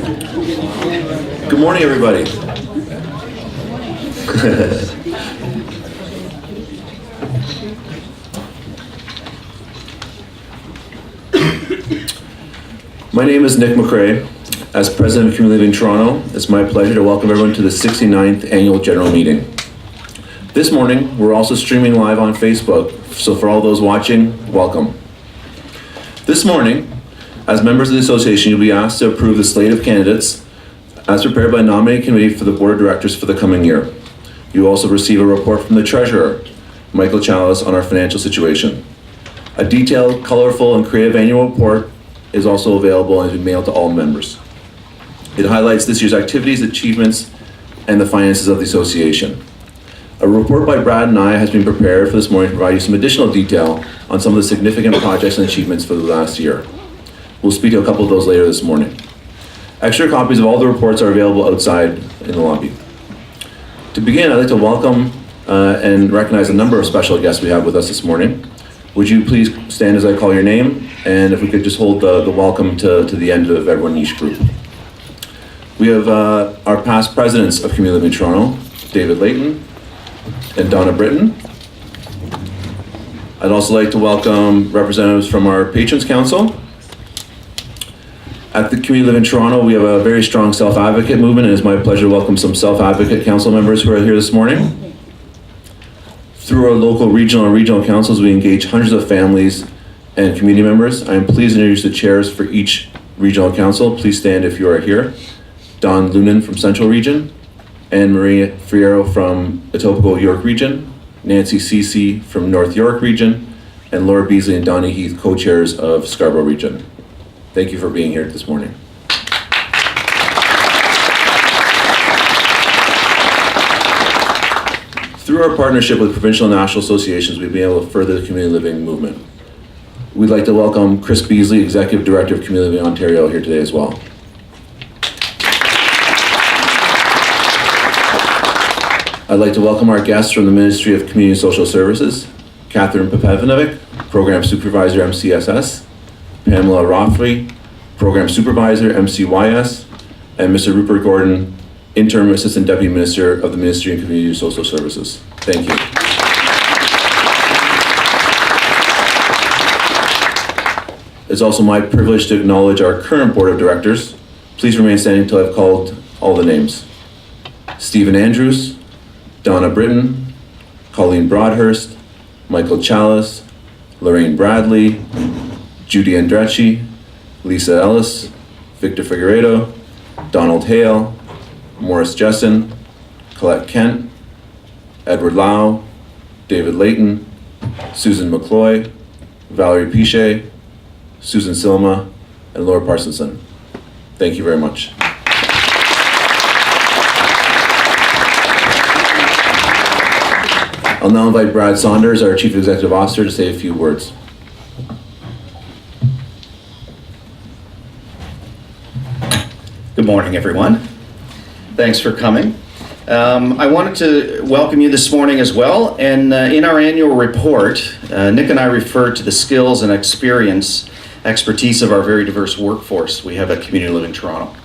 Good morning, everybody. My name is Nick McRae. As President of Community Living Toronto, it's my pleasure to welcome everyone to the 69th Annual General Meeting. This morning, we're also streaming live on Facebook, so for all those watching, welcome. This morning, as members of the association, you'll be asked to approve the slate of candidates as prepared by the nominating committee for the Board of Directors for the coming year. You will also receive a report from the Treasurer, Michael Chalice, on our financial situation. A detailed, colorful, and creative annual report is also available and has been mailed to all members. It highlights this year's activities, achievements, and the finances of the association. A report by Brad and I has been prepared for this morning to provide you some additional detail on some of the significant projects and achievements for the last year. We'll speak to a couple of those later this morning. Extra copies of all the reports are available outside in the lobby. To begin, I'd like to welcome and recognize a number of special guests we have with us this morning. Would you please stand as I call your name? And if we could just hold the welcome to the end of everyone in each group. We have our past presidents of Community Living Toronto, David Layton and Donna Britton. I'd also like to welcome representatives from our Patrons Council. At the Community Living Toronto, we have a very strong self-advocate movement, and it's my pleasure to welcome some self-advocate council members who are here this morning. Through our local, regional, and regional councils, we engage hundreds of families and community members. I am pleased to introduce the chairs for each regional council. Please stand if you are here. Don Lunan from Central Region, Anne Marie Friero from Etobicoke York Region, Nancy Cece from North York Region, and Laura Beasley and Donnie Heath, co-chairs of Scarborough Region. Thank you for being here this morning. Through our partnership with provincial and national associations, we've been able to further the community living movement. We'd like to welcome Chris Beasley, Executive Director of Community Living Ontario, here today as well. I'd like to welcome our guests from the Ministry of Community and Social Services, Catherine Popevinovic, Program Supervisor, MCSS, Pamela Rothry, Program Supervisor, MCYS, and Mr. Rupert Gordon, Interim Assistant Deputy Minister of the Ministry of Community and Social Services. Thank you. It's also my privilege to acknowledge our current Board of Directors. Please remain standing until I've called all the names. Stephen Andrews, Donna Britton, Colleen Broadhurst, Michael Chalice, Lorraine Bradley, Judy Andrecci, Lisa Ellis, Victor Figueredo, Donald Hale, Morris Jessen, Colette Kent, Edward Lau, David Layton, Susan McCloy, Valerie Piche, Susan Silma, and Laura Parsonson. Thank you very much. I'll now invite Brad Saunders, our Chief Executive Officer, to say a few words. Good morning, everyone. Thanks for coming. I wanted to welcome you this morning as well. And in our annual report, Nick and I refer to the skills and expertise of our very diverse workforce we have at Community Living Toronto,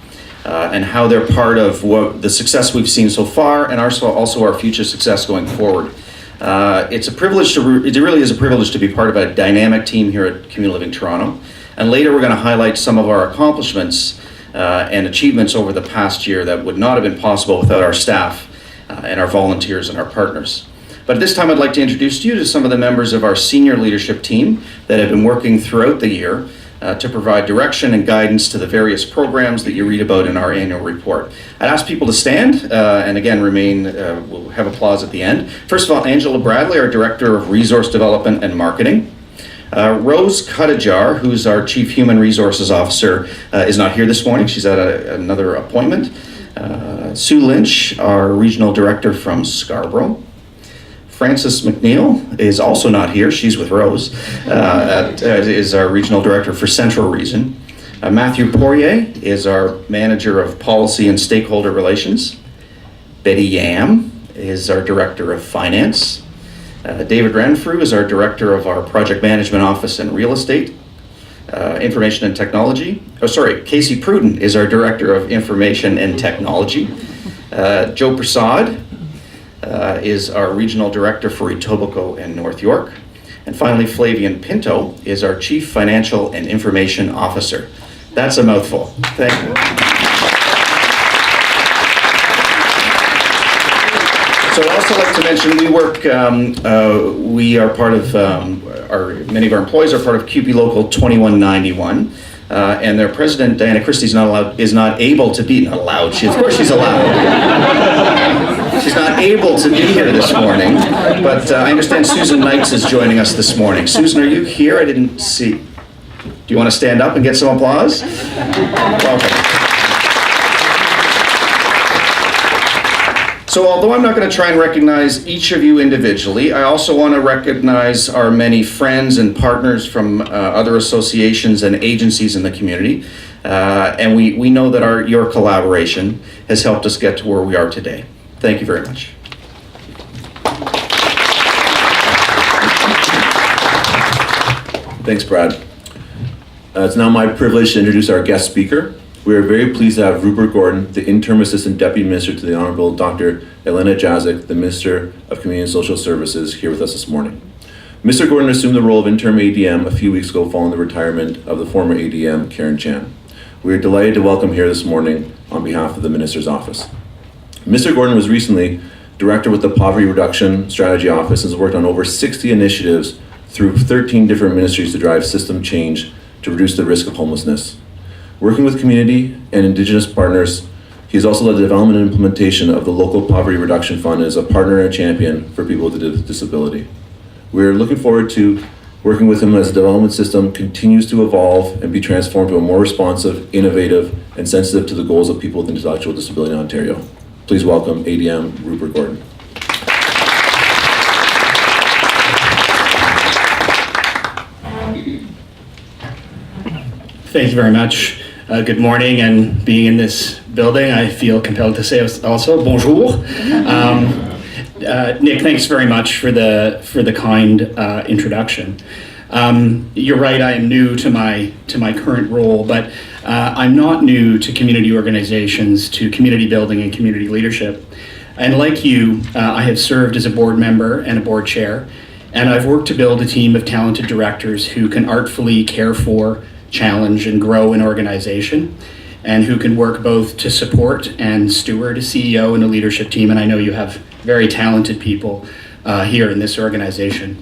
and how they're part of the success we've seen so far, and also our future success going forward. It's a privilege it really is a privilege to be part of a dynamic team here at Community Living Toronto. And later we're going to highlight some of our accomplishments and achievements over the past year that would not have been possible without our staff and our volunteers and our partners. But at this time, I'd like to introduce you to some of the members of our senior leadership team that have been working throughout the year to provide direction and guidance to the various programs that you read about in our annual report. I'd ask people to stand and again we'll have applause at the end. First of all, Angela Bradley, our Director of Resource Development and Marketing. Rose Cuttajar, who's our Chief Human Resources Officer, is not here this morning. She's at another appointment. Sue Lynch, our Regional Director from Scarborough. Frances McNeil is also not here. She's with Rose. Is our Regional Director for Central Region. Matthew Poirier is our Manager of Policy and Stakeholder Relations. Betty Yam is our Director of Finance. David Renfrew is our Director of our Project Management Office and Real Estate. Information and Technology. Casey Pruden is our Director of Information and Technology. Joe Prasad is our Regional Director for Etobicoke and North York. And finally, Flavian Pinto is our Chief Financial and Information Officer. That's a mouthful. Thank you. So I'd also like to mention we are part of, many of our employees are part of CUPE Local 2191. And their president, Diana Christie, is not able to be, not allowed, of course she's allowed. She's not able to be here this morning, but I understand Susan Knights is joining us this morning. Susan, are you here? I didn't see. Do you want to stand up and get some applause? Welcome. So although I'm not going to try and recognize each of you individually, I also want to recognize our many friends and partners from other associations and agencies in the community. And we know that your collaboration has helped us get to where we are today. Thank you very much. Thanks, Brad. It's now my privilege to introduce our guest speaker. We are very pleased to have Rupert Gordon, the Interim Assistant Deputy Minister to the Honourable Dr. Elena Jazik, the Minister of Community and Social Services, here with us this morning. Mr. Gordon assumed the role of Interim ADM a few weeks ago following the retirement of the former ADM, Karen Chan. We are delighted to welcome here this morning on behalf of the Minister's Office. Mr. Gordon was recently Director with the Poverty Reduction Strategy Office and has worked on over 60 initiatives through 13 different ministries to drive system change to reduce the risk of homelessness. Working with community and Indigenous partners, he has also led the development and implementation of the local Poverty Reduction Fund and is a partner and a champion for people with a disability. We are looking forward to working with him as the development system continues to evolve and be transformed to a more responsive, innovative, and sensitive to the goals of people with intellectual disability in Ontario. Please welcome ADM Rupert Gordon. Thank you very much. Good morning, and being in this building, I feel compelled to say also bonjour. Nick, thanks very much for the kind introduction. You're right, I am new to my current role, but I'm not new to community organizations, to community building and community leadership. And like you, I have served as a board member and a board chair, and I've worked to build a team of talented directors who can artfully care for, challenge, and grow an organization, and who can work both to support and steward a CEO and a leadership team. And I know you have very talented people here in this organization.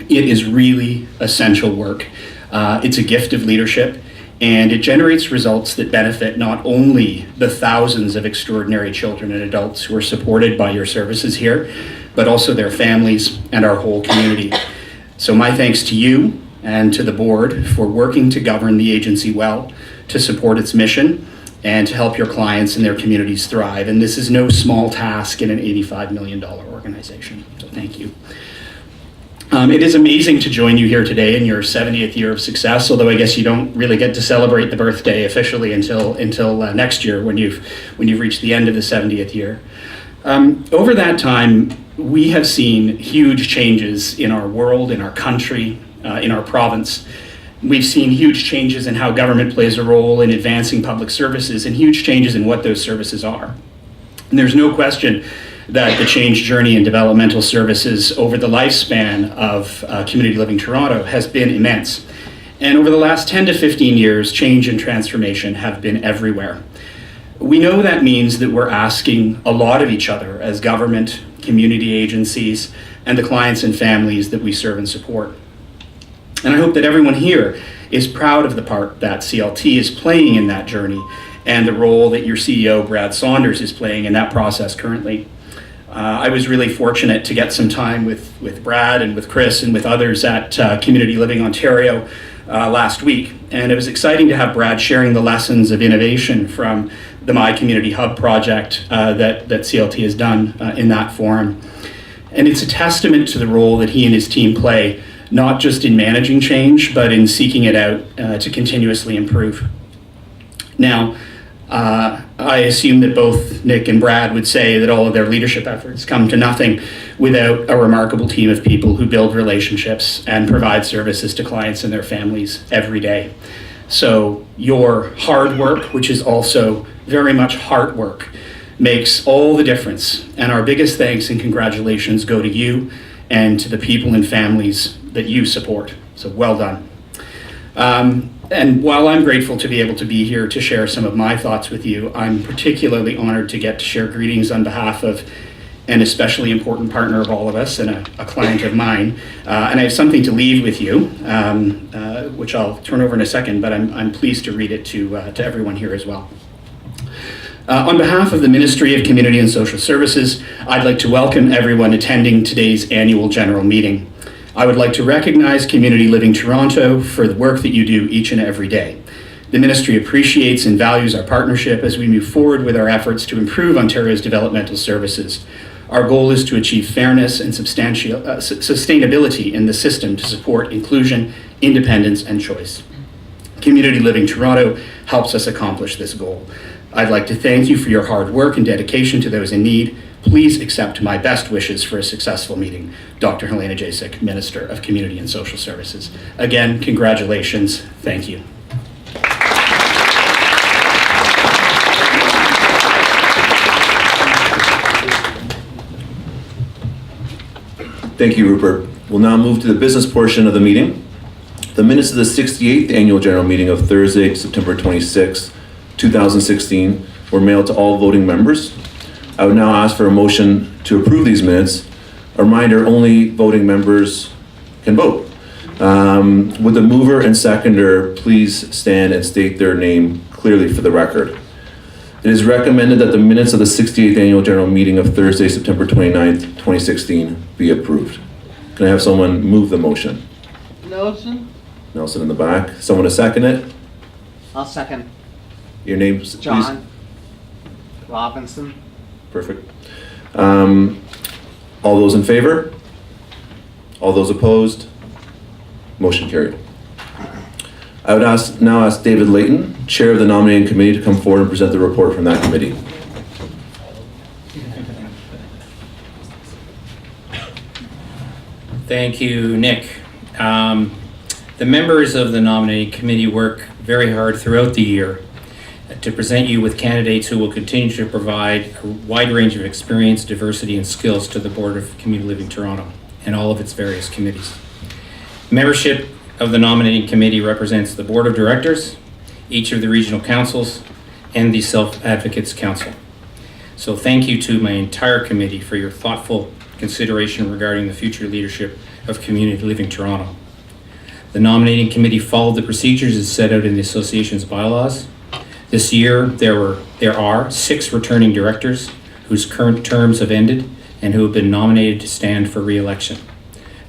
It is really essential work. It's a gift of leadership, and it generates results that benefit not only the thousands of extraordinary children and adults who are supported by your services here, but also their families and our whole community. So my thanks to you and to the board for working to govern the agency well, to support its mission, and to help your clients and their communities thrive. And this is no small task in an $85 million organization, so thank you. It is amazing to join you here today in your 70th year of success, although I guess you don't really get to celebrate the birthday officially until next year when you've reached the end of the 70th year. Over that time, we have seen huge changes in our world, in our country, in our province. We've seen huge changes in how government plays a role in advancing public services and huge changes in what those services are. And there's no question that the change journey in developmental services over the lifespan of Community Living Toronto has been immense. And over the last 10 to 15 years, change and transformation have been everywhere. We know that means that we're asking a lot of each other as government, community agencies, and the clients and families that we serve and support. And I hope that everyone here is proud of the part that CLT is playing in that journey and the role that your CEO, Brad Saunders, is playing in that process currently. I was really fortunate to get some time with Brad and with Chris and with others at Community Living Ontario last week. And it was exciting to have Brad sharing the lessons of innovation from the My Community Hub project that CLT has done in that forum. And it's a testament to the role that he and his team play, not just in managing change, but in seeking it out to continuously improve. Now, I assume that both Nick and Brad would say that all of their leadership efforts come to nothing without a remarkable team of people who build relationships and provide services to clients and their families every day. So your hard work, which is also very much heart work, makes all the difference. And our biggest thanks and congratulations go to you and to the people and families that you support. So well done. And while I'm grateful to be able to be here to share some of my thoughts with you, I'm particularly honored to get to share greetings on behalf of an especially important partner of all of us and a client of mine. And I have something to leave with you, which I'll turn over in a second, but I'm pleased to read it to everyone here as well. On behalf of the Ministry of Community and Social Services, I'd like to welcome everyone attending today's annual general meeting. I would like to recognize Community Living Toronto for the work that you do each and every day. The Ministry appreciates and values our partnership as we move forward with our efforts to improve Ontario's developmental services. Our goal is to achieve fairness and sustainability in the system to support inclusion, independence, and choice. Community Living Toronto helps us accomplish this goal. I'd like to thank you for your hard work and dedication to those in need. Please accept my best wishes for a successful meeting. Dr. Helena Jaczyk, Minister of Community and Social Services. Again, congratulations. Thank you. Thank you, Rupert. We'll now move to the business portion of the meeting. The minutes of the 68th Annual General Meeting of Thursday, September 26, 2016 were mailed to all voting members. I would now ask for a motion to approve these minutes. A reminder, only voting members can vote. Would the mover and seconder please stand and state their name clearly for the record? It is recommended that the minutes of the 68th Annual General Meeting of Thursday, September 29th, 2016 be approved. Can I have someone move the motion? Nelson? Nelson in the back. Someone to second it? I'll second. Your name, please. John Robinson. Perfect. All those in favor? All those opposed? Motion carried. I would now ask David Layton, Chair of the Nominating Committee, to come forward and present the report from that committee. Thank you, Nick. The members of the Nominating Committee work very hard throughout the year to present you with candidates who will continue to provide a wide range of experience, diversity, and skills to the Board of Community Living Toronto and all of its various committees. Membership of the Nominating Committee represents the Board of Directors, each of the regional councils, and the Self-Advocates Council. So thank you to my entire committee for your thoughtful consideration regarding the future leadership of Community Living Toronto. The Nominating Committee followed the procedures as set out in the Association's bylaws. This year, there are 6 returning directors whose current terms have ended and who have been nominated to stand for re-election.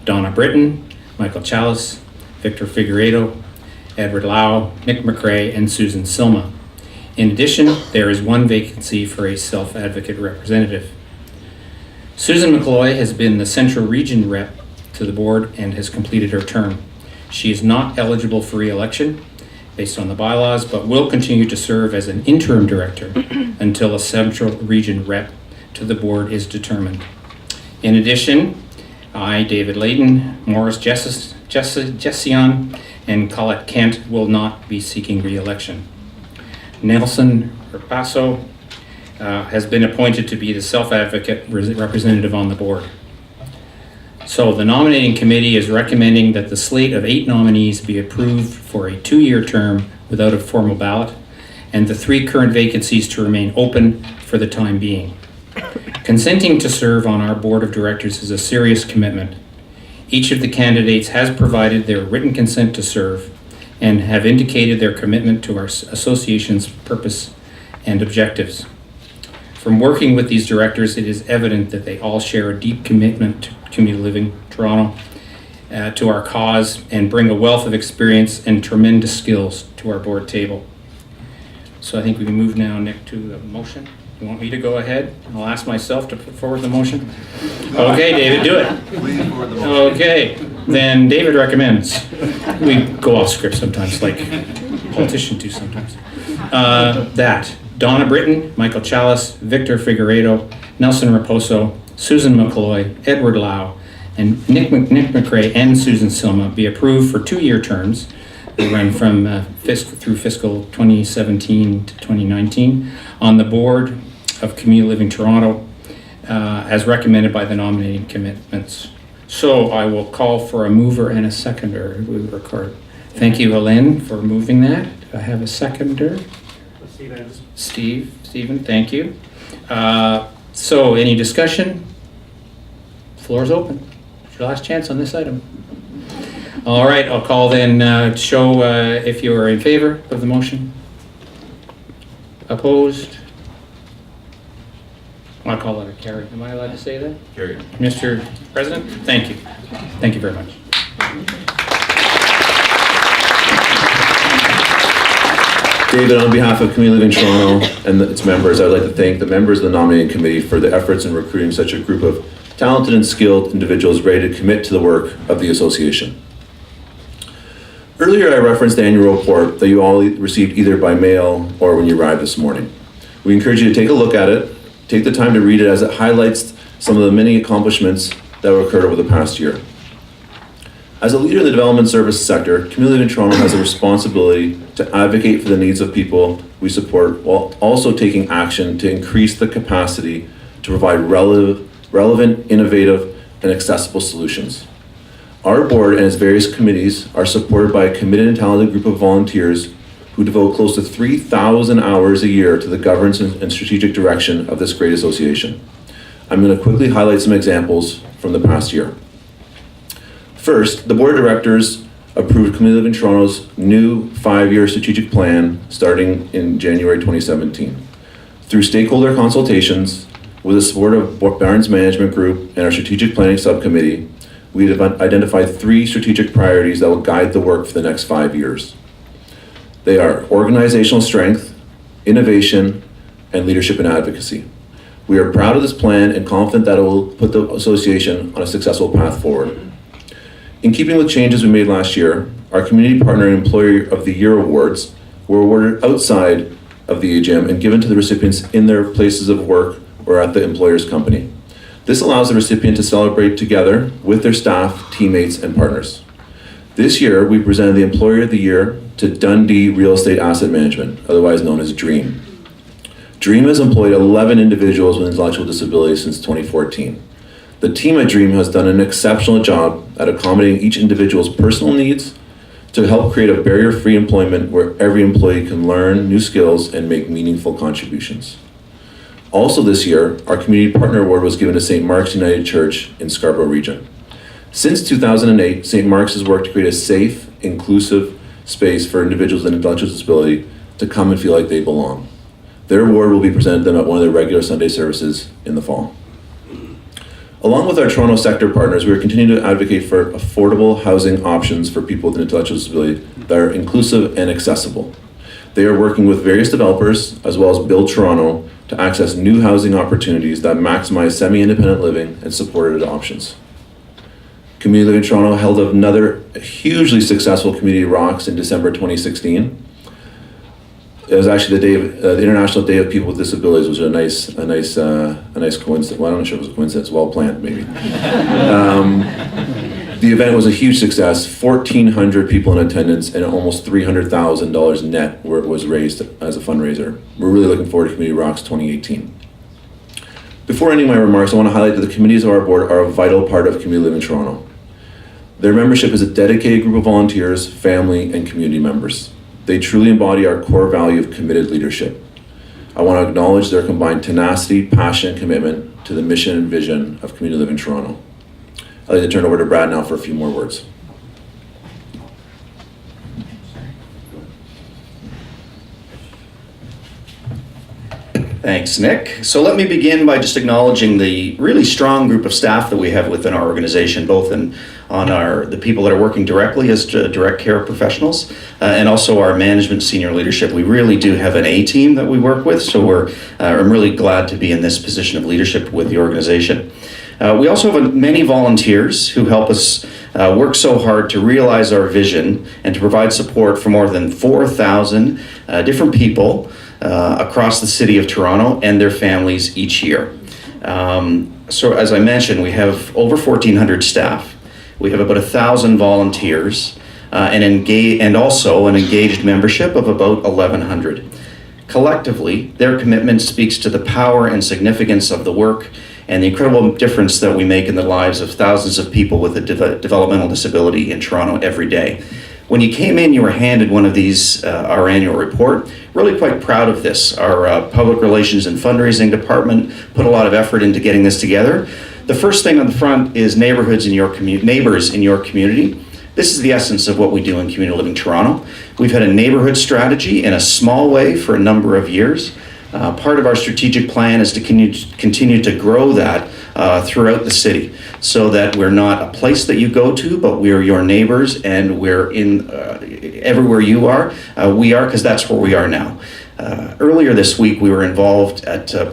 Donna Britton, Michael Chalice, Victor Figueiredo, Edward Lau, Nick McCrae, and Susan Silma. In addition, there is 1 vacancy for a self-advocate representative. Susan McCloy has been the Central Region rep to the board and has completed her term. She is not eligible for re-election based on the bylaws, but will continue to serve as an interim director until a Central Region rep to the board is determined. In addition, I, David Layton, Morris Jessian, and Colette Kent will not be seeking re-election. Nelson Rapasso has been appointed to be the self-advocate representative on the board. So the nominating committee is recommending that the slate of 8 nominees be approved for a 2-year term without a formal ballot, and the 3 current vacancies to remain open for the time being. Consenting to serve on our board of directors is a serious commitment. Each of the candidates has provided their written consent to serve and have indicated their commitment to our association's purpose and objectives. From working with these directors, it is evident that they all share a deep commitment to Community Living Toronto, to our cause, and bring a wealth of experience and tremendous skills to our board table. So I think we can move now, Nick, to the motion. You want me to go ahead? I'll ask myself to put forward the motion. Okay, David, do it. Okay, then David recommends. We go off script sometimes, like politicians do sometimes. That Donna Britton, Michael Chalice, Victor Figueredo, Nelson Raposo, Susan McCloy, Edward Lau, and Nick McRae and Susan Silma be approved for 2-year terms. They run from through fiscal 2017 to 2019 on the board of Community Living Toronto, as recommended by the nominating commitments. So I will call for a mover and a seconder. We record. Thank you, Helene, for moving that. Do I have a seconder? Stephen, thank you. So any discussion? Floor is open. It's your last chance on this item. All right, I'll call then to show if you are in favor of the motion. Opposed? I'll call that a carry. Am I allowed to say that? Carry. Mr. President, thank you. Thank you very much. David, on behalf of Community Living Toronto and its members, I'd like to thank the members of the nominating committee for the efforts in recruiting such a group of talented and skilled individuals ready to commit to the work of the association. Earlier, I referenced the annual report that you all received either by mail or when you arrived this morning. We encourage you to take a look at it, take the time to read it as it highlights some of the many accomplishments that have occurred over the past year. As a leader in the development service sector, Community Living Toronto has a responsibility to advocate for the needs of people we support while also taking action to increase the capacity to provide relevant, innovative, and accessible solutions. Our board and its various committees are supported by a committed and talented group of volunteers who devote close to 3,000 hours a year to the governance and strategic direction of this great association. I'm going to quickly highlight some examples from the past year. First, the board of directors approved Community Living Toronto's new 5-year strategic plan starting in January 2017. Through stakeholder consultations, with the support of Barnes Management Group and our strategic planning subcommittee, we have identified 3 strategic priorities that will guide the work for the next 5 years. They are organizational strength, innovation, and leadership and advocacy. We are proud of this plan and confident that it will put the association on a successful path forward. In keeping with changes we made last year, our Community Partner and Employer of the Year awards were awarded outside of the AGM and given to the recipients in their places of work or at the employer's company. This allows the recipient to celebrate together with their staff, teammates, and partners. This year, we presented the Employer of the Year to Dundee Real Estate Asset Management, otherwise known as DREAM. DREAM has employed 11 individuals with intellectual disabilities since 2014. The team at DREAM has done an exceptional job at accommodating each individual's personal needs to help create a barrier-free employment where every employee can learn new skills and make meaningful contributions. Also this year, our Community Partner Award was given to St. Mark's United Church in Scarborough Region. Since 2008, St. Mark's has worked to create a safe, inclusive space for individuals with intellectual disability to come and feel like they belong. Their award will be presented to them at one of their regular Sunday services in the fall. Along with our Toronto sector partners, we are continuing to advocate for affordable housing options for people with intellectual disability that are inclusive and accessible. They are working with various developers, as well as Build Toronto, to access new housing opportunities that maximize semi-independent living and supported adoptions. Community Living Toronto held another hugely successful Community Rocks in December 2016. It was actually the International Day of People with Disabilities, which was a nice coincidence. Well, I'm not sure it was a coincidence. Well planned, maybe. The event was a huge success. 1,400 people in attendance, and almost $300,000 net was raised as a fundraiser. We're really looking forward to Community Rocks 2018. Before ending my remarks, I want to highlight that the committees of our board are a vital part of Community Living Toronto. Their membership is a dedicated group of volunteers, family, and community members. They truly embody our core value of committed leadership. I want to acknowledge their combined tenacity, passion, and commitment to the mission and vision of Community Living Toronto. I'd like to turn it over to Brad now for a few more words. Thanks, Nick. So let me begin by just acknowledging the really strong group of staff that we have within our organization, both the people that are working directly as direct care professionals, and also our management senior leadership. We really do have an A team that we work with, so I'm really glad to be in this position of leadership with the organization. We also have many volunteers who help us work so hard to realize our vision and to provide support for more than 4,000 different people across the city of Toronto and their families each year. So as I mentioned, we have over 1,400 staff. We have about 1,000 volunteers and also an engaged membership of about 1,100. Collectively, their commitment speaks to the power and significance of the work and the incredible difference that we make in the lives of thousands of people with a developmental disability in Toronto every day. When you came in, you were handed one of these, our annual report. Really quite proud of this. Our public relations and fundraising department put a lot of effort into getting this together. The first thing on the front is neighbors in your community. This is the essence of what we do in Community Living Toronto. We've had a neighborhood strategy in a small way for a number of years. Part of our strategic plan is to continue to grow that throughout the city, so that we're not a place that you go to, but we're your neighbors, and we're in everywhere you are. We are, because that's where we are now. Earlier this week, we were involved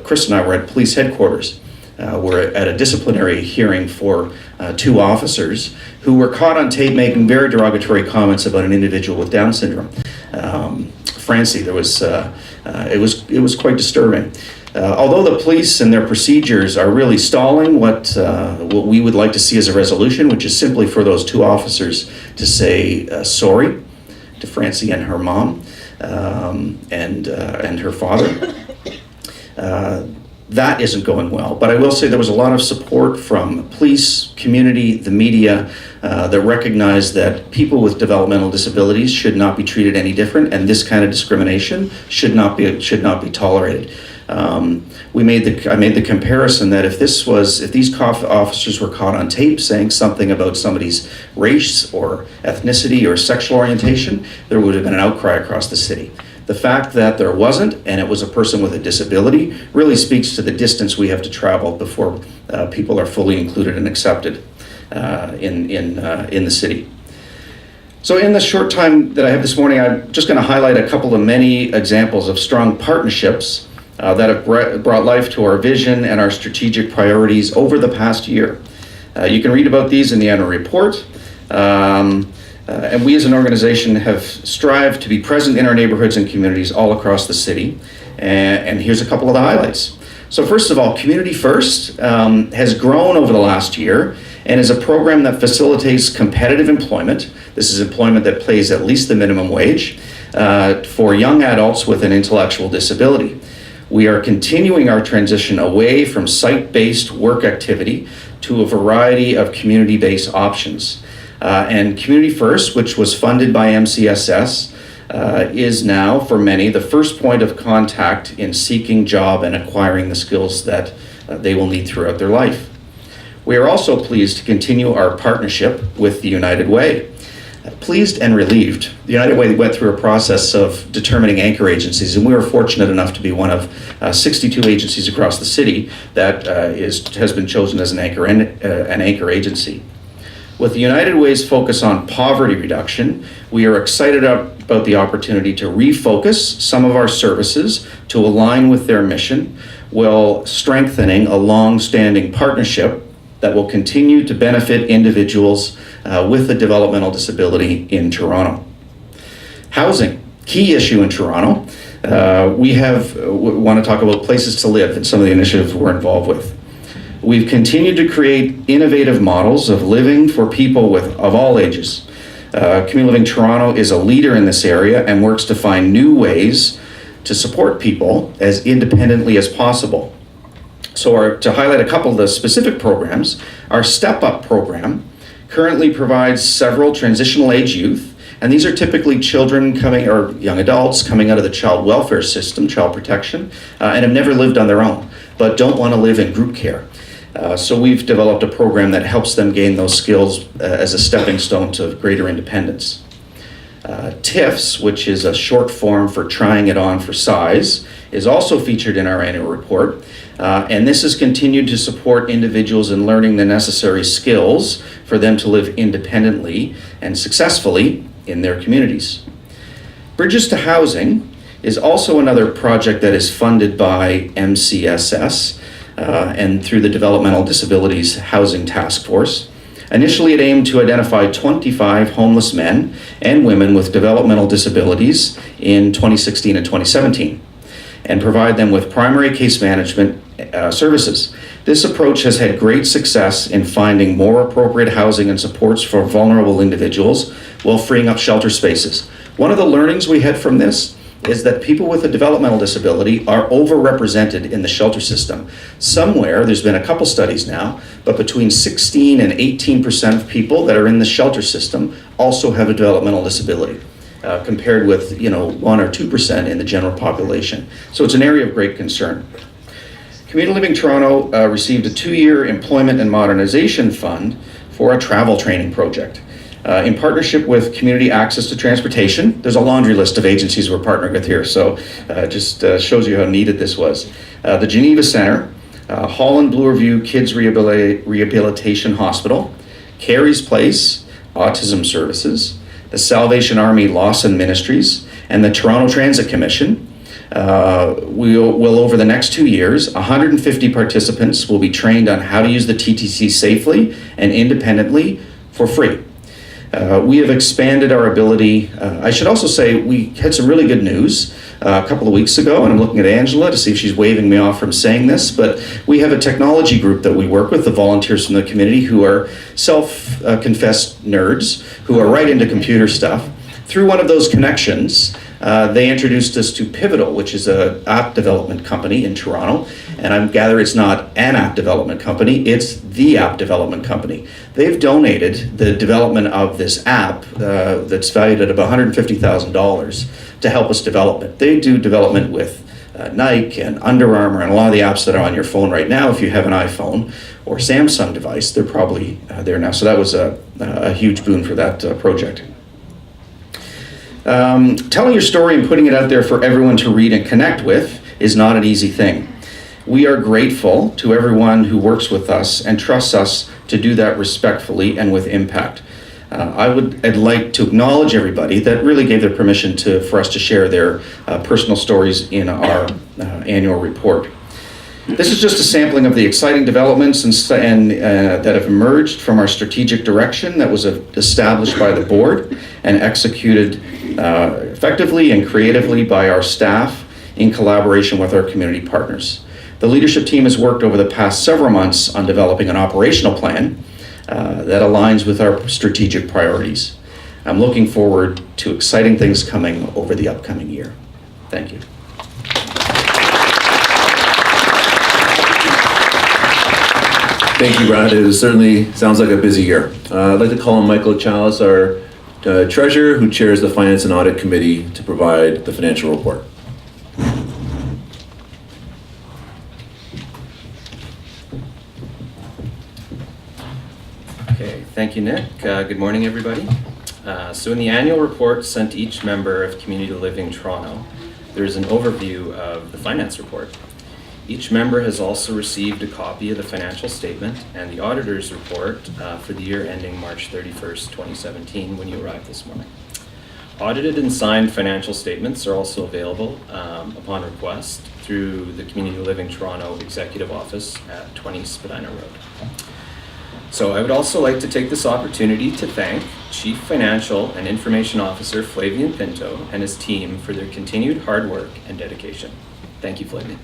Chris and I were at police headquarters. We're at a disciplinary hearing for 2 officers who were caught on tape making very derogatory comments about an individual with Down syndrome. Francie, it was quite disturbing. Although the police and their procedures are really stalling what we would like to see as a resolution, which is simply for those 2 officers to say sorry to Francie and her mom and her father. That isn't going well. But I will say there was a lot of support from police, community, the media that recognize that people with developmental disabilities should not be treated any different, and this kind of discrimination should not be tolerated. I made the comparison that if these officers were caught on tape saying something about somebody's race or ethnicity or sexual orientation, there would have been an outcry across the city. The fact that there wasn't, and it was a person with a disability, really speaks to the distance we have to travel before people are fully included and accepted in the city. So in the short time that I have this morning, I'm just going to highlight a couple of many examples of strong partnerships that have brought life to our vision and our strategic priorities over the past year. You can read about these in the annual report. And we as an organization have strived to be present in our neighborhoods and communities all across the city. And here's a couple of the highlights. So first of all, Community First has grown over the last year and is a program that facilitates competitive employment. This is employment that pays at least the minimum wage for young adults with an intellectual disability. We are continuing our transition away from site-based work activity to a variety of community-based options. And Community First, which was funded by MCSS, is now, for many, the first point of contact in seeking job and acquiring the skills that they will need throughout their life. We are also pleased to continue our partnership with the United Way. Pleased and relieved. The United Way went through a process of determining anchor agencies, and we were fortunate enough to be one of 62 agencies across the city that has been chosen as an anchor agency. With the United Way's focus on poverty reduction, we are excited about the opportunity to refocus some of our services to align with their mission, while strengthening a long-standing partnership that will continue to benefit individuals with a developmental disability in Toronto. Housing, key issue in Toronto. We want to talk about places to live and some of the initiatives we're involved with. We've continued to create innovative models of living for people of all ages. Community Living Toronto is a leader in this area and works to find new ways to support people as independently as possible. So to highlight a couple of the specific programs, our Step Up program currently provides several transitional age youth, and these are typically children or young adults coming out of the child welfare system, child protection, and have never lived on their own, but don't want to live in group care. So we've developed a program that helps them gain those skills as a stepping stone to greater independence. TIFS, which is a short form for Trying It On for Size, is also featured in our annual report. And this has continued to support individuals in learning the necessary skills for them to live independently and successfully in their communities. Bridges to Housing is also another project that is funded by MCSS and through the Developmental Disabilities Housing Task Force. Initially, it aimed to identify 25 homeless men and women with developmental disabilities in 2016 and 2017. and provide them with primary case management services. This approach has had great success in finding more appropriate housing and supports for vulnerable individuals while freeing up shelter spaces. One of the learnings we had from this is that people with a developmental disability are overrepresented in the shelter system. Somewhere, there's been a couple studies now, but between 16 and 18% of people that are in the shelter system also have a developmental disability, compared with 1 or 2% in the general population. So it's an area of great concern. Community Living Toronto received a 2-year employment and modernization fund for a travel training project. In partnership with Community Access to Transportation. There's a laundry list of agencies we're partnering with here, so just shows you how needed this was. The Geneva Center, Holland Bloorview Kids Rehabilitation Hospital, Carey's Place, Autism Services, the Salvation Army Lawson Ministries, and the Toronto Transit Commission. Will over the next 2 years, 150 participants will be trained on how to use the TTC safely and independently for free. We have expanded our ability. I should also say we had some really good news a couple of weeks ago, and I'm looking at Angela to see if she's waving me off from saying this, but we have a technology group that we work with, the volunteers from the community who are self-confessed nerds, who are right into computer stuff. Through one of those connections, they introduced us to Pivotal, which is an app development company in Toronto. And I gather it's not an app development company, it's the app development company. They've donated the development of this app that's valued at about $150,000 to help us develop it. They do development with Nike and Under Armour and a lot of the apps that are on your phone right now. If you have an iPhone or Samsung device, they're probably there now. So that was a huge boon for that project. Telling your story and putting it out there for everyone to read and connect with is not an easy thing. We are grateful to everyone who works with us and trusts us to do that respectfully and with impact. I'd like to acknowledge everybody that really gave their permission for us to share their personal stories in our annual report. This is just a sampling of the exciting developments and that have emerged from our strategic direction that was established by the board and executed effectively and creatively by our staff in collaboration with our community partners. The leadership team has worked over the past several months on developing an operational plan that aligns with our strategic priorities. I'm looking forward to exciting things coming over the upcoming year. Thank you. Thank you, Brad. It certainly sounds like a busy year. I'd like to call on Michael Chalice, our treasurer, who chairs the Finance and Audit Committee, to provide the financial report. Okay, thank you, Nick. Good morning, everybody. So in the annual report sent to each member of Community Living Toronto, there is an overview of the finance report. Each member has also received a copy of the financial statement and the auditor's report for the year ending March 31st, 2017, when you arrived this morning. Audited and signed financial statements are also available upon request through the Community Living Toronto Executive Office at 20 Spadina Road. So I would also like to take this opportunity to thank Chief Financial and Information Officer Flavian Pinto and his team for their continued hard work and dedication. Thank you, Flavian.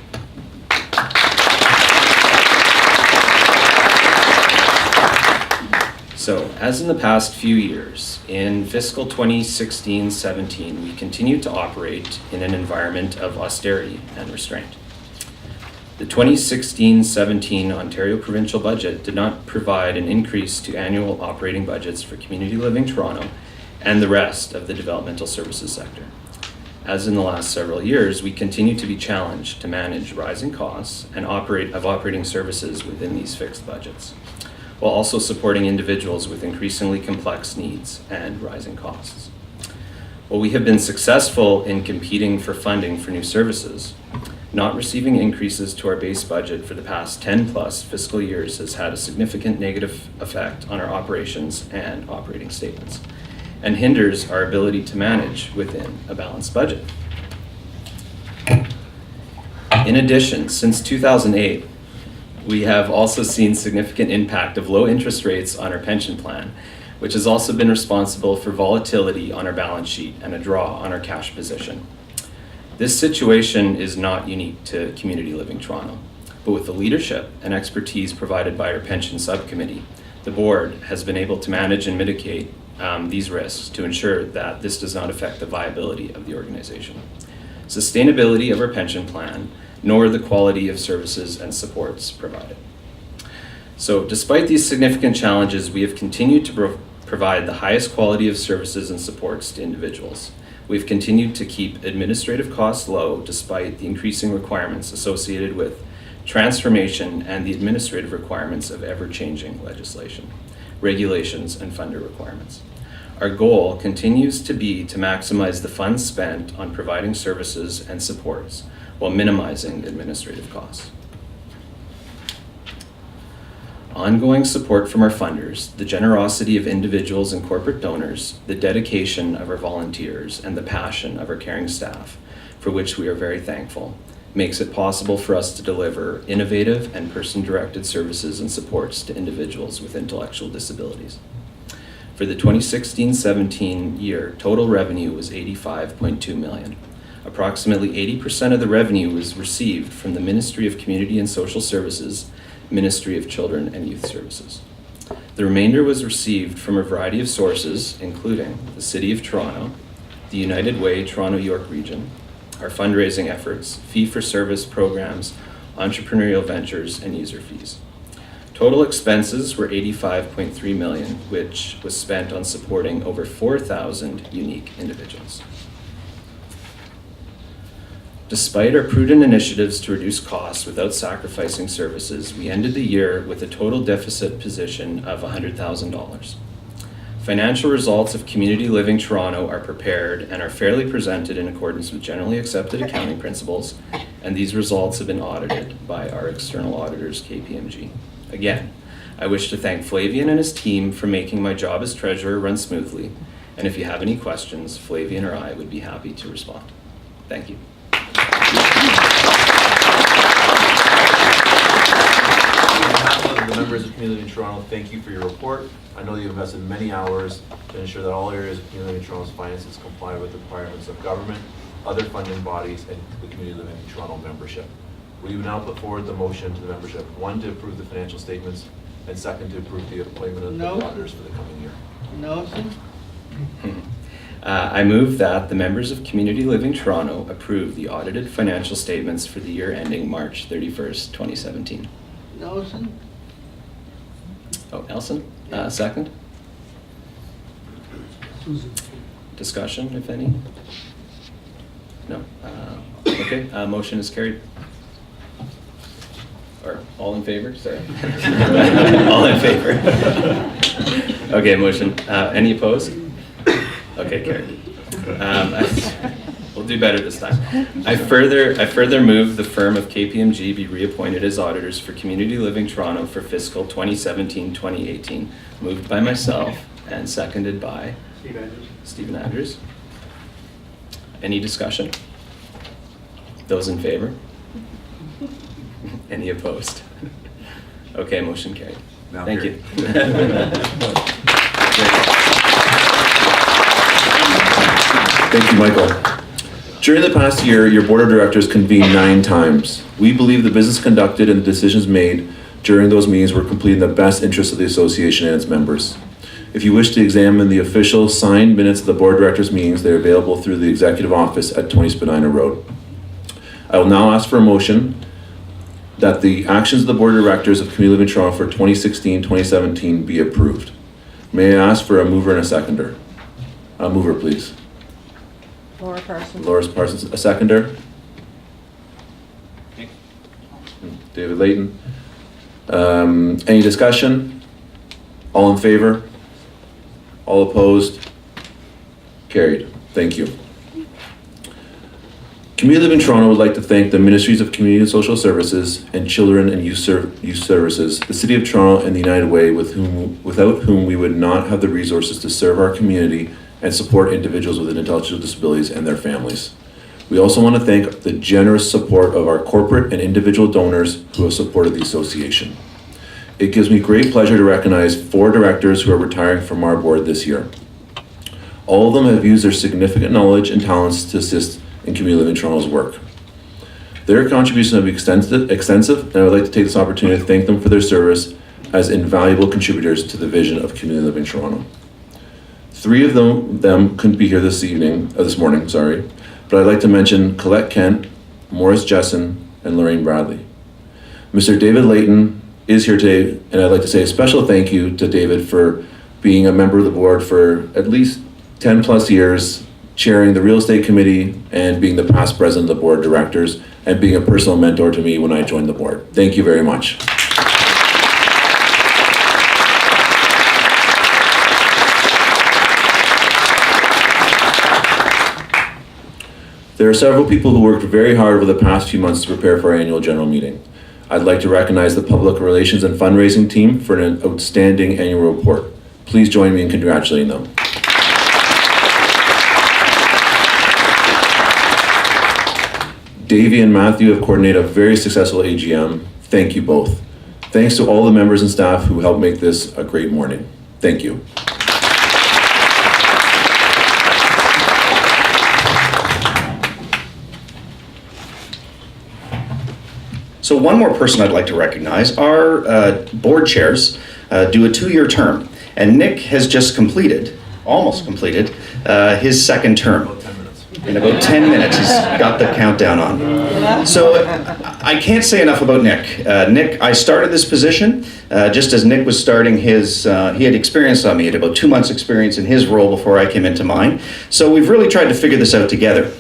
So, as in the past few years, in fiscal 2016-17, we continued to operate in an environment of austerity and restraint. The 2016-17 Ontario provincial budget did not provide an increase to annual operating budgets for Community Living Toronto and the rest of the developmental services sector. As in the last several years, we continue to be challenged to manage rising costs and operating services within these fixed budgets, while also supporting individuals with increasingly complex needs and rising costs. While we have been successful in competing for funding for new services, not receiving increases to our base budget for the past 10 plus fiscal years has had a significant negative effect on our operations and operating statements, and hinders our ability to manage within a balanced budget. In addition, since 2008, we have also seen significant impact of low interest rates on our pension plan, which has also been responsible for volatility on our balance sheet and a draw on our cash position. This situation is not unique to Community Living Toronto, but with the leadership and expertise provided by our pension subcommittee, the board has been able to manage and mitigate these risks to ensure that this does not affect the viability of the organization, sustainability of our pension plan, nor the quality of services and supports provided. So despite these significant challenges, we have continued to provide the highest quality of services and supports to individuals. We've continued to keep administrative costs low despite the increasing requirements associated with transformation and the administrative requirements of ever-changing legislation, regulations, and funder requirements. Our goal continues to be to maximize the funds spent on providing services and supports while minimizing administrative costs. Ongoing support from our funders, the generosity of individuals and corporate donors, the dedication of our volunteers, and the passion of our caring staff, for which we are very thankful, makes it possible for us to deliver innovative and person-directed services and supports to individuals with intellectual disabilities. For the 2016-17 year, total revenue was $85.2 million. Approximately 80% of the revenue was received from the Ministry of Community and Social Services, Ministry of Children and Youth Services. The remainder was received from a variety of sources, including the City of Toronto, the United Way Toronto York Region, our fundraising efforts, fee-for-service programs, entrepreneurial ventures, and user fees. Total expenses were $85.3 million, which was spent on supporting over 4,000 unique individuals. Despite our prudent initiatives to reduce costs without sacrificing services, we ended the year with a total deficit position of $100,000. Financial results of Community Living Toronto are prepared and are fairly presented in accordance with generally accepted accounting principles, and these results have been audited by our external auditors, KPMG. Again, I wish to thank Flavian and his team for making my job as treasurer run smoothly, and if you have any questions, Flavian or I would be happy to respond. Thank you. The members of Community Living Toronto, thank you for your report. I know you've invested many hours to ensure that all areas of Community Living Toronto's finances comply with the requirements of government, other funding bodies, and the Community Living Toronto membership. Will you now put forward the motion to the membership? One, to approve the financial statements, and second, to approve the appointment of the auditors for the coming year. Notion? I move that the members of Community Living Toronto approve the audited financial statements for the year ending March 31st, 2017. Notion? Oh, Nelson, second? Discussion, if any? No? Okay, motion is carried. Or all in favor, sorry. All in favor. Okay, motion, any opposed? Okay, carried. We'll do better this time. I further move the firm of KPMG be reappointed as auditors for Community Living Toronto for fiscal 2017-2018. Moved by myself and seconded by Stephen Andrews. Any discussion? Those in favor? Any opposed? Okay, motion carried. Now Thank carried. you. Thank you, Michael. During the past year, your board of directors convened 9 times. We believe the business conducted and the decisions made during those meetings were completed in the best interest of the association and its members. If you wish to examine the official signed minutes of the board of directors meetings, they're available through the executive office at 20 Spadina Road. I will now ask for a motion that the actions of the board of directors of Community Living Toronto for 2016-2017 be approved. May I ask for a mover and a seconder? A mover, please. Laura Parsons. Laura Parsons, a seconder? David Layton. Any discussion? All in favor? All opposed? Carried. Thank you. Community Living Toronto would like to thank the Ministries of Community and Social Services and Children and Youth Services, the City of Toronto, and the United Way, without whom we would not have the resources to serve our community and support individuals with intellectual disabilities and their families. We also want to thank the generous support of our corporate and individual donors who have supported the association. It gives me great pleasure to recognize 4 directors who are retiring from our board this year. All of them have used their significant knowledge and talents to assist in Community Living Toronto's work. Their contributions have been extensive, and I would like to take this opportunity to thank them for their service as invaluable contributors to the vision of Community Living Toronto. Three of them couldn't be here this morning, but I'd like to mention Colette Kent, Morris Jessen, and Lorraine Bradley. Mr. David Layton is here today, and I'd like to say a special thank you to David for being a member of the board for at least 10 plus years, chairing the real estate committee and being the past president of the board of directors and being a personal mentor to me when I joined the board. Thank you very much. There are several people who worked very hard over the past few months to prepare for our annual general meeting. I'd like to recognize the Public Relations and Fundraising team for an outstanding annual report. Please join me in congratulating them. Davey and Matthew have coordinated a very successful AGM. Thank you both. Thanks to all the members and staff who helped make this a great morning. Thank you. So one more person I'd like to recognize. Our board chairs do a 2-year term, and Nick has just almost completed, his second term. In about 10 minutes, he's got the countdown on. So I can't say enough about Nick. Nick, I started this position just as Nick was starting his, he had experience on me, he had about 2 months experience in his role before I came into mine. So we've really tried to figure this out together.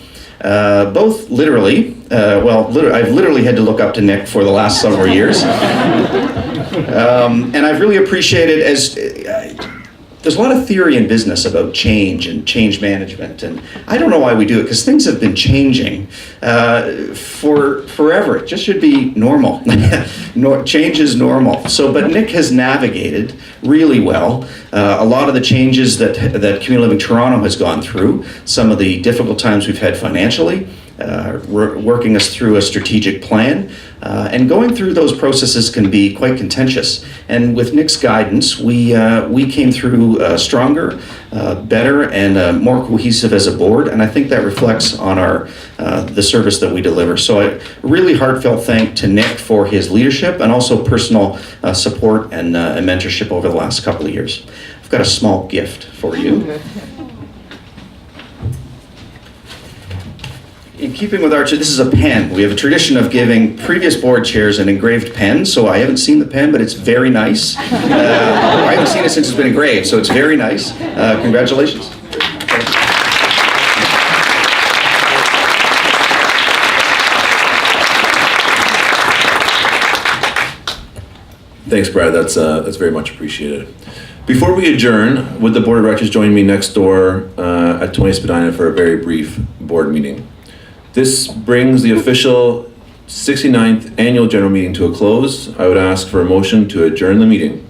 Both literally, I've literally had to look up to Nick for the last several years. And I've really appreciated there's a lot of theory in business about change and change management, and I don't know why we do it, because things have been changing for forever. It just should be normal. Change is normal. But Nick has navigated really well a lot of the changes that Community Living Toronto has gone through, some of the difficult times we've had financially, working us through a strategic plan, and going through those processes can be quite contentious. And with Nick's guidance, we came through stronger, better, and more cohesive as a board. And I think that reflects on the service that we deliver. So a really heartfelt thank to Nick for his leadership and also personal support and mentorship over the last couple of years. I've got a small gift for you. In keeping with this is a pen. We have a tradition of giving previous board chairs an engraved pen, so I haven't seen the pen, but it's very nice. I haven't seen it since it's been engraved, so it's very nice. Congratulations. Thanks, Brad. That's very much appreciated. Before we adjourn, would the board of directors join me next door at 20 Spadina for a very brief board meeting? This brings the official 69th annual general meeting to a close. I would ask for a motion to adjourn the meeting.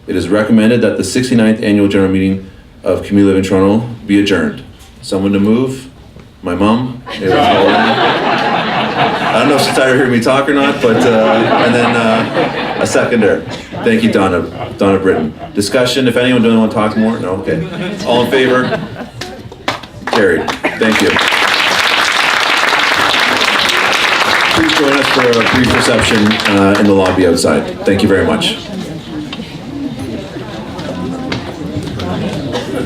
It is recommended that the 69th annual general meeting of Community Living Toronto be adjourned. Someone to move? My mom? I don't know if she's tired of hearing me talk or not, but, and then a seconder. Thank you, Donna Britton. Discussion, if anyone doesn't want to talk more? No? Okay. All in favor? Carried. Thank you. Please join us for a brief reception in the lobby outside. Thank you very much.